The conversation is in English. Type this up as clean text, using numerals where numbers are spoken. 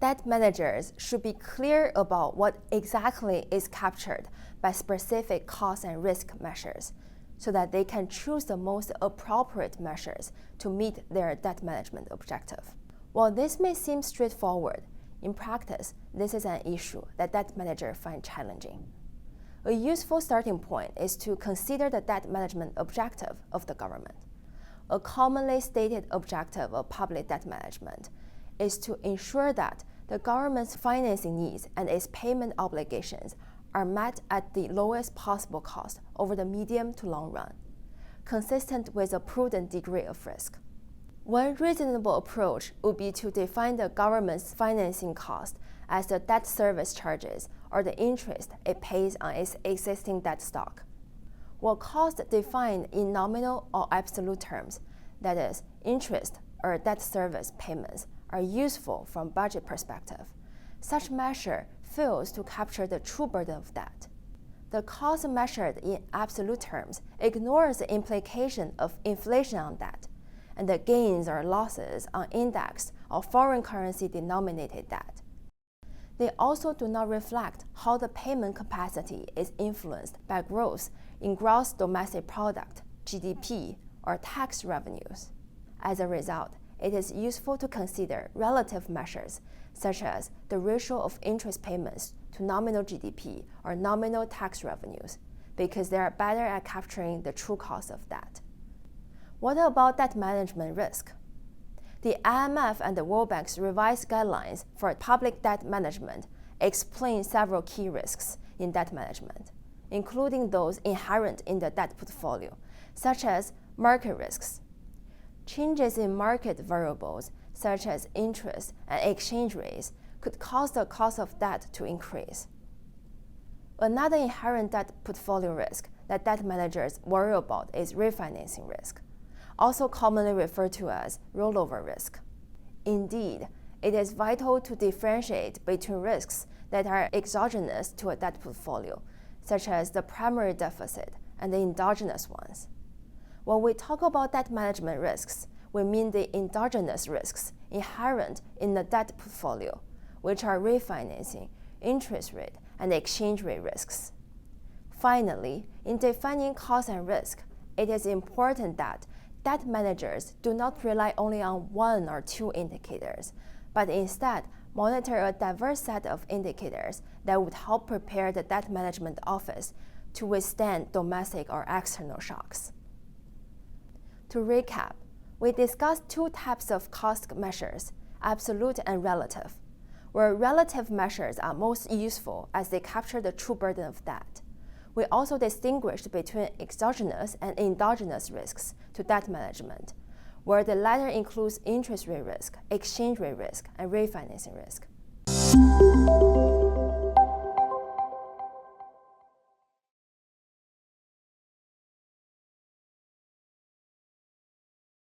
Debt managers should be clear about what exactly is captured by specific cost and risk measures, so that they can choose the most appropriate measures to meet their debt management objective. While this may seem straightforward, in practice, this is an issue that debt managers find challenging. A useful starting point is to consider the debt management objective of the government. A commonly stated objective of public debt management is to ensure that the government's financing needs and its payment obligations are met at the lowest possible cost over the medium to long run, consistent with a prudent degree of risk. One reasonable approach would be to define the government's financing cost as the debt service charges or the interest it pays on its existing debt stock. While costs defined in nominal or absolute terms, that is, interest or debt service payments, are useful from a budget perspective, such measure fails to capture the true burden of debt. The cost measured in absolute terms ignores the implication of inflation on debt, and the gains or losses on indexed or foreign currency denominated debt. They also do not reflect how the payment capacity is influenced by growth in gross domestic product, GDP, or tax revenues. As a result, it is useful to consider relative measures, such as the ratio of interest payments to nominal GDP or nominal tax revenues, because they are better at capturing the true cost of debt. What about debt management risk? The IMF and the World Bank's revised guidelines for public debt management explain several key risks in debt management, including those inherent in the debt portfolio, such as market risks. Changes in market variables, such as interest and exchange rates, could cause the cost of debt to increase. Another inherent debt portfolio risk that debt managers worry about is refinancing risk, also commonly referred to as rollover risk. Indeed, it is vital to differentiate between risks that are exogenous to a debt portfolio, such as the primary deficit, and the endogenous ones. When we talk about debt management risks, we mean the endogenous risks inherent in the debt portfolio, which are refinancing, interest rate, and exchange rate risks. Finally, in defining cost and risk, it is important that debt managers do not rely only on one or two indicators, but instead monitor a diverse set of indicators that would help prepare the debt management office to withstand domestic or external shocks. To recap, we discussed two types of cost measures, absolute and relative, where relative measures are most useful as they capture the true burden of debt. We also distinguished between exogenous and endogenous risks to debt management, where the latter includes interest rate risk, exchange rate risk, and refinancing risk.